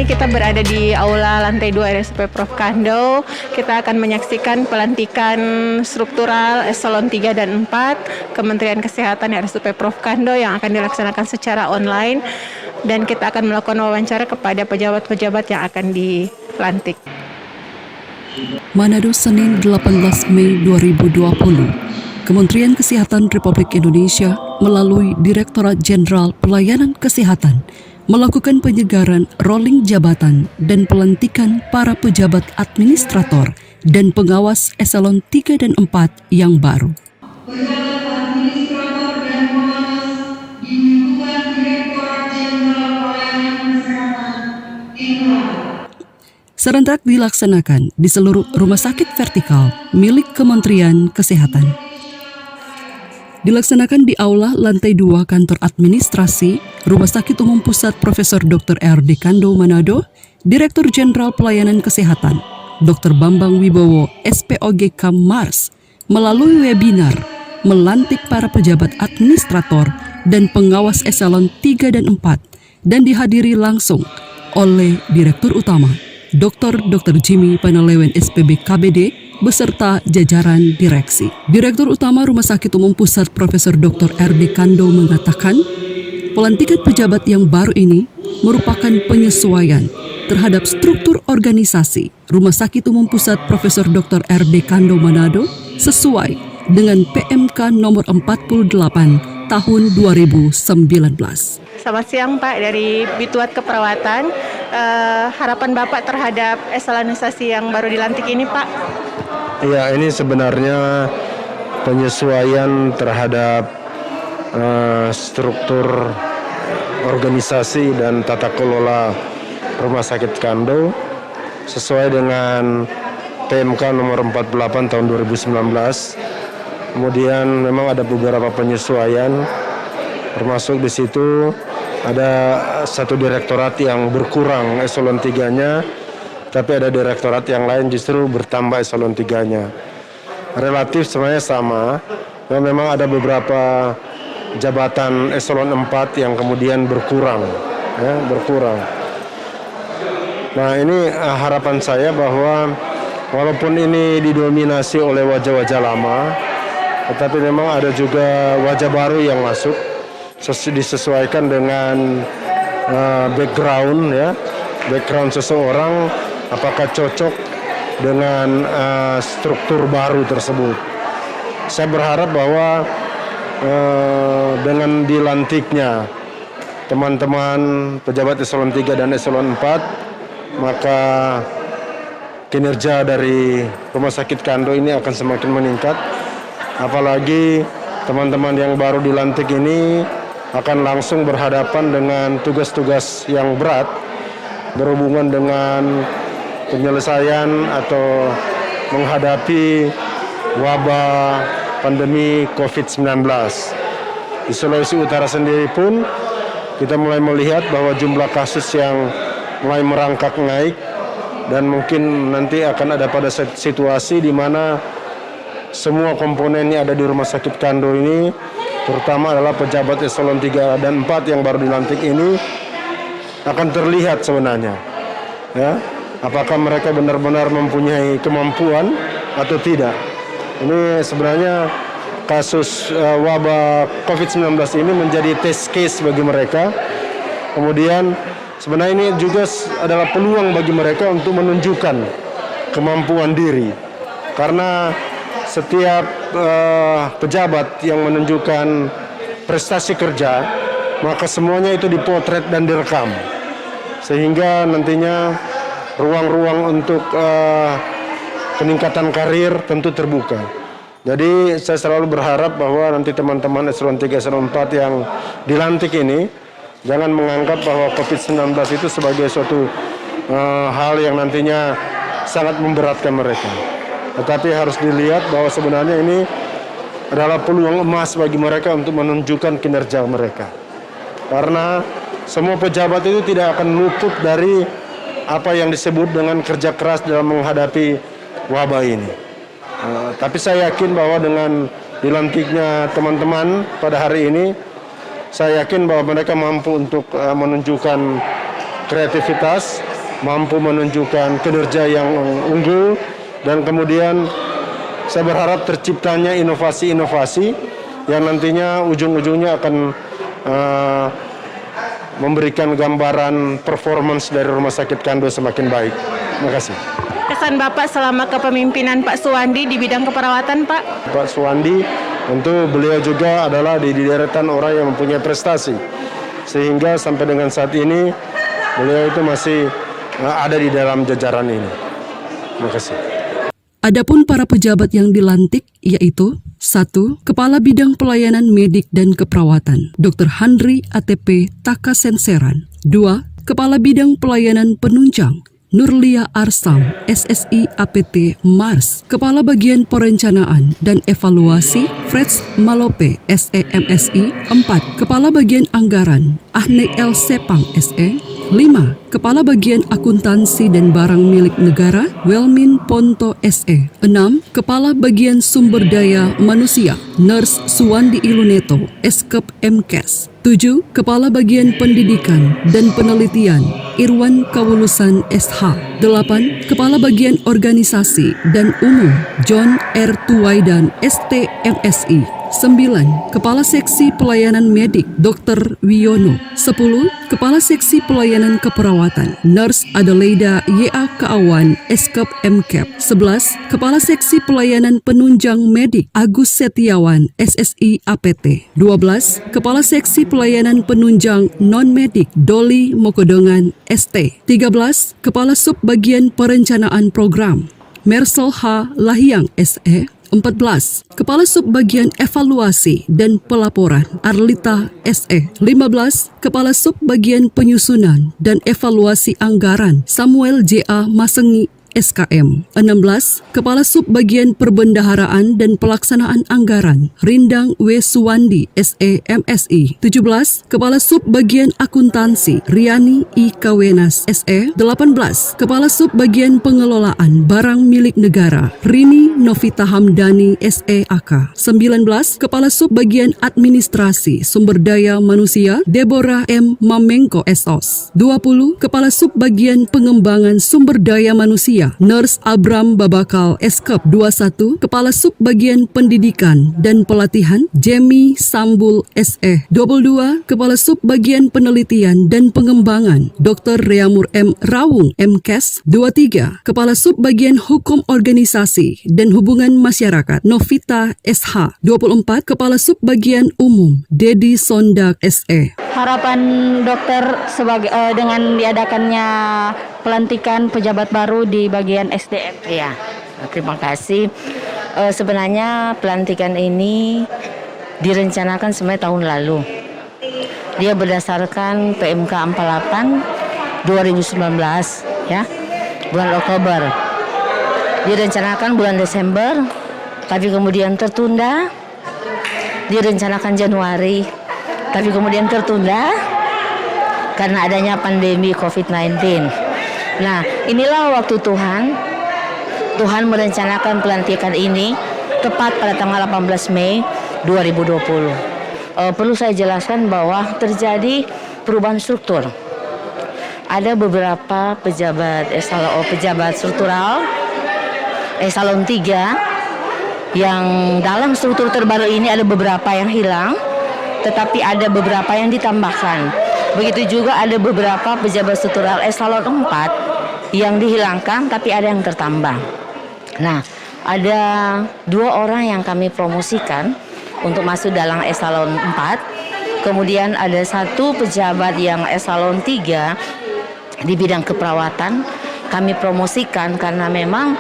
ini kita berada di aula lantai 2 RSUP Prof. Kando. Kita akan menyaksikan pelantikan struktural eselon 3 dan 4 Kementerian Kesehatan RSUP Prof. Kando yang akan dilaksanakan secara online, dan kita akan melakukan wawancara kepada pejabat-pejabat yang akan dilantik. Manado, Senin 18 Mei 2020. Kementerian Kesehatan Republik Indonesia melalui Direktorat Jenderal Pelayanan Kesehatan melakukan penyegaran rolling jabatan dan pelantikan para pejabat administrator dan pengawas eselon 3 dan 4 yang baru. Pejabat administrator dan pengawas di lingkungan Direktorat Jenderal Pelayanan Kesehatan Indonesia Serentak dilaksanakan di seluruh rumah sakit vertikal milik Kementerian Kesehatan. Dilaksanakan di aula lantai 2 kantor administrasi Rumah Sakit Umum Pusat Profesor Dr. R.D. Kando Manado, Direktur Jenderal Pelayanan Kesehatan Dr. Bambang Wibowo SPOGK Mars melalui webinar melantik para pejabat administrator dan pengawas eselon 3 dan 4 dan dihadiri langsung oleh Direktur Utama Dr. Jimmy Panalewen SPB KBD beserta jajaran direksi. Direktur Utama Rumah Sakit Umum Pusat Profesor Dr. R.D. Kando mengatakan, pelantikan pejabat yang baru ini merupakan penyesuaian terhadap struktur organisasi Rumah Sakit Umum Pusat Profesor Dr. R.D. Kando Manado sesuai dengan PMK nomor 48 tahun 2019. Selamat siang Pak, dari Bituat Keperawatan. Harapan Bapak terhadap eselonisasi yang baru dilantik ini Pak? Ya, ini sebenarnya penyesuaian terhadap struktur organisasi dan tata kelola Rumah Sakit Kando sesuai dengan PMK nomor 48 tahun 2019. Kemudian memang ada beberapa penyesuaian, termasuk di situ ada satu direktorat yang berkurang eselon 3-nya, tapi ada direktorat yang lain justru bertambah eselon 3-nya. Relatif sebenarnya sama, memang ada beberapa jabatan eselon 4 yang kemudian berkurang. Nah, ini harapan saya bahwa walaupun ini didominasi oleh wajah-wajah lama, tetapi memang ada juga wajah baru yang masuk, disesuaikan dengan background seseorang, apakah cocok dengan struktur baru tersebut. Saya berharap bahwa dengan dilantiknya teman-teman pejabat eselon 3 dan eselon 4, maka kinerja dari Rumah Sakit Kando ini akan semakin meningkat. Apalagi teman-teman yang baru dilantik ini akan langsung berhadapan dengan tugas-tugas yang berat berhubungan dengan penyelesaian atau menghadapi wabah pandemi COVID-19. Di Sulawesi Utara sendiri pun kita mulai melihat bahwa jumlah kasus yang mulai merangkak naik, dan mungkin nanti akan ada pada situasi di mana semua komponen yang ada di Rumah Sakit Kando ini, terutama adalah pejabat eselon 3 dan 4 yang baru dilantik ini, akan terlihat sebenarnya, ya, apakah mereka benar-benar mempunyai kemampuan atau tidak. Ini sebenarnya kasus wabah COVID-19 ini menjadi test case bagi mereka. Kemudian sebenarnya ini juga adalah peluang bagi mereka untuk menunjukkan kemampuan diri, karena setiap pejabat yang menunjukkan prestasi kerja, maka semuanya itu dipotret dan direkam, sehingga nantinya ruang-ruang untuk peningkatan karir tentu terbuka. Jadi saya selalu berharap bahwa nanti teman-teman eselon 3, eselon 4 yang dilantik ini jangan menganggap bahwa COVID-19 itu sebagai suatu hal yang nantinya sangat memberatkan mereka. Tetapi harus dilihat bahwa sebenarnya ini adalah peluang emas bagi mereka untuk menunjukkan kinerja mereka. Karena semua pejabat itu tidak akan luput dari apa yang disebut dengan kerja keras dalam menghadapi wabah ini. Tapi saya yakin bahwa dengan dilantiknya teman-teman pada hari ini, saya yakin bahwa mereka mampu untuk menunjukkan kreativitas, mampu menunjukkan kinerja yang unggul, dan kemudian saya berharap terciptanya inovasi-inovasi yang nantinya ujung-ujungnya akan memberikan gambaran performance dari Rumah Sakit Kando semakin baik. Terima kasih. Kesan Bapak selama kepemimpinan Pak Suwandi di bidang keperawatan, Pak? Pak Suwandi, tentu beliau juga adalah di deretan orang yang mempunyai prestasi. Sehingga sampai dengan saat ini, beliau itu masih ada di dalam jajaran ini. Terima kasih. Adapun para pejabat yang dilantik yaitu 1. Kepala Bidang Pelayanan Medik dan Keperawatan, Dr. Handri ATP Takasenseran. 2. Kepala Bidang Pelayanan Penunjang, Nurlia Arsam, SSI APT Mars. Kepala Bagian Perencanaan dan Evaluasi, Freds Malope, SEMSI. 4. Kepala Bagian Anggaran, Ahne L. Sepang, SE. 5. Kepala Bagian Akuntansi dan Barang Milik Negara, Welmin Ponto, SE. 6. Kepala Bagian Sumber Daya Manusia, Nurse Suwandi Iluneto, Eskep MKes. 7. Kepala Bagian Pendidikan dan Penelitian, Irwan Kawulusan SH. 8. Kepala Bagian Organisasi dan Umum, John R. Tuwaidan ST MSI. 9. Kepala Seksi Pelayanan Medik, Dr. Wiono. 10. Kepala Seksi Pelayanan Keperawatan, Nurse Adelaida Y.A. Kaawan, Eskep MKep. 11. Kepala Seksi Pelayanan Penunjang Medik, Agus Setiawan, SSI APT. 12. Kepala Seksi Pelayanan Penunjang Non-Medik, Doli Mokodongan, ST. 13. Kepala Subbagian Perencanaan Program, Mersel H. Lahiang, SE. 14. Kepala Subbagian Evaluasi dan Pelaporan, Arlita SE. 15. Kepala Subbagian Penyusunan dan Evaluasi Anggaran, Samuel J.A. Masengi SKM. 16. Kepala Subbagian Perbendaharaan dan Pelaksanaan Anggaran, Rindang W. Suwandi SE MSI. 17. Kepala Subbagian Akuntansi, Riani I. Kawenas SE. 18. Kepala Subbagian Pengelolaan Barang Milik Negara, Rini Novita Hamdani SE AK. 19. Kepala Subbagian Administrasi Sumber Daya Manusia, Deborah M. Mamengko SOS. 20. Kepala Subbagian Pengembangan Sumber Daya Manusia, Nurse Abram Babakal Eskep. 21. Kepala Subbagian Pendidikan dan Pelatihan, Jemi Sambul SE. 22. Kepala Subbagian Penelitian dan Pengembangan, Dr. Reamur M. Rawung MKes. 23. Kepala Subbagian Hukum Organisasi dan Hubungan Masyarakat, Novita SH. 24. Kepala Subbagian Umum, Dedi Sondak SE. Harapan dokter dengan diadakannya pelantikan pejabat baru di bagian SDM. Ya, terima kasih. Sebenarnya pelantikan ini direncanakan sebenarnya tahun lalu. Dia berdasarkan PMK 48 2019, ya, bulan Oktober. Direncanakan bulan Desember, tapi kemudian tertunda. Direncanakan Januari, tapi kemudian tertunda karena adanya pandemi COVID-19. Nah, inilah waktu Tuhan. Tuhan merencanakan pelantikan ini tepat pada tanggal 18 Mei 2020. Perlu saya jelaskan bahwa terjadi perubahan struktur. Ada beberapa pejabat struktural eselon 3 yang dalam struktur terbaru ini ada beberapa yang hilang, tetapi ada beberapa yang ditambahkan. Begitu juga ada beberapa pejabat struktural eselon 4 yang dihilangkan, tapi ada yang tertambah. Nah, ada 2 orang yang kami promosikan untuk masuk dalam eselon 4. Kemudian ada 1 pejabat yang eselon 3 di bidang keperawatan. Kami promosikan karena memang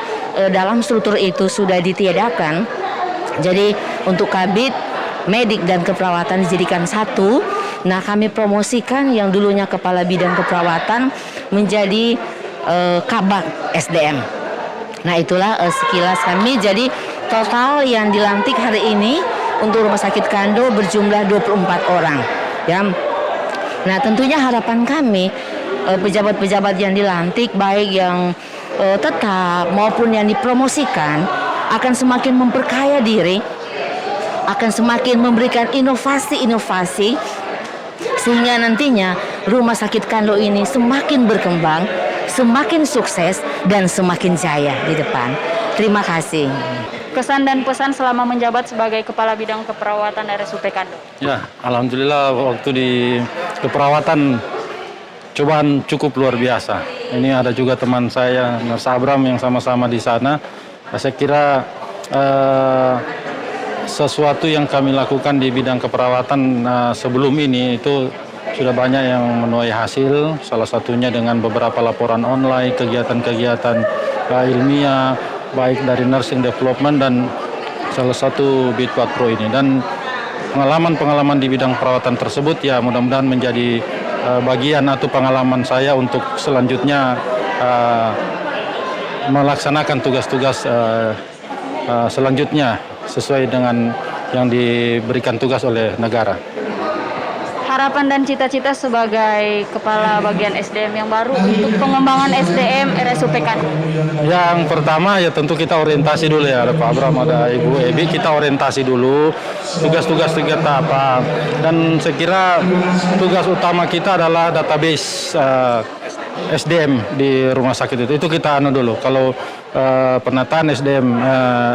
dalam struktur itu sudah ditiadakan. Jadi untuk kabid, medik dan keperawatan dijadikan 1. Nah, kami promosikan yang dulunya kepala bidang keperawatan menjadi kabak SDM. Nah, itulah sekilas kami. Jadi total yang dilantik hari ini untuk Rumah Sakit Kando berjumlah 24 orang. Ya. Nah, tentunya harapan kami pejabat-pejabat yang dilantik, baik yang tetap maupun yang dipromosikan, akan semakin memperkaya diri, akan semakin memberikan inovasi-inovasi, sehingga nantinya Rumah Sakit Kando ini semakin berkembang, semakin sukses dan semakin jaya di depan. Terima kasih. Kesan dan pesan selama menjabat sebagai Kepala Bidang Keperawatan RSUP Kando. Ya, alhamdulillah waktu di keperawatan cobaan cukup luar biasa. Ini ada juga teman saya, Nurse Abram, yang sama-sama di sana. Saya kira sesuatu yang kami lakukan di bidang keperawatan sebelum ini itu sudah banyak yang menuai hasil. Salah satunya dengan beberapa laporan online, kegiatan-kegiatan ilmiah, baik dari nursing development dan salah satu Bidpat Pro ini. Dan pengalaman-pengalaman di bidang perawatan tersebut ya mudah-mudahan menjadi bagian atau pengalaman saya untuk selanjutnya melaksanakan tugas-tugas selanjutnya sesuai dengan yang diberikan tugas oleh negara. Harapan dan cita-cita sebagai Kepala Bagian SDM yang baru untuk pengembangan SDM RSUP Kando. Yang pertama ya tentu kita orientasi dulu ya, ada Pak Abram, ada Ibu Ebi, kita orientasi dulu tugas-tugas kita apa. Dan saya kira tugas utama kita adalah database SDM di rumah sakit itu kita dulu. Kalau penataan SDM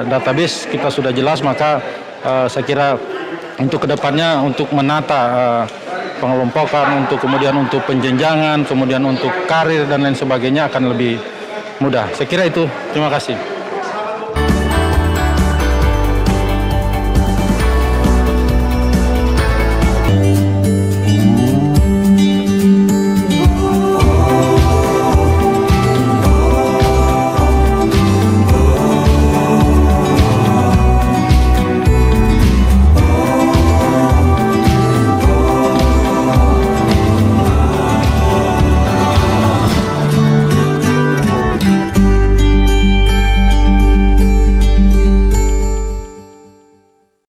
database kita sudah jelas, maka saya kira untuk kedepannya untuk menata pengelompokan, untuk kemudian untuk penjenjangan, kemudian untuk karir dan lain sebagainya akan lebih mudah. Saya kira itu. Terima kasih.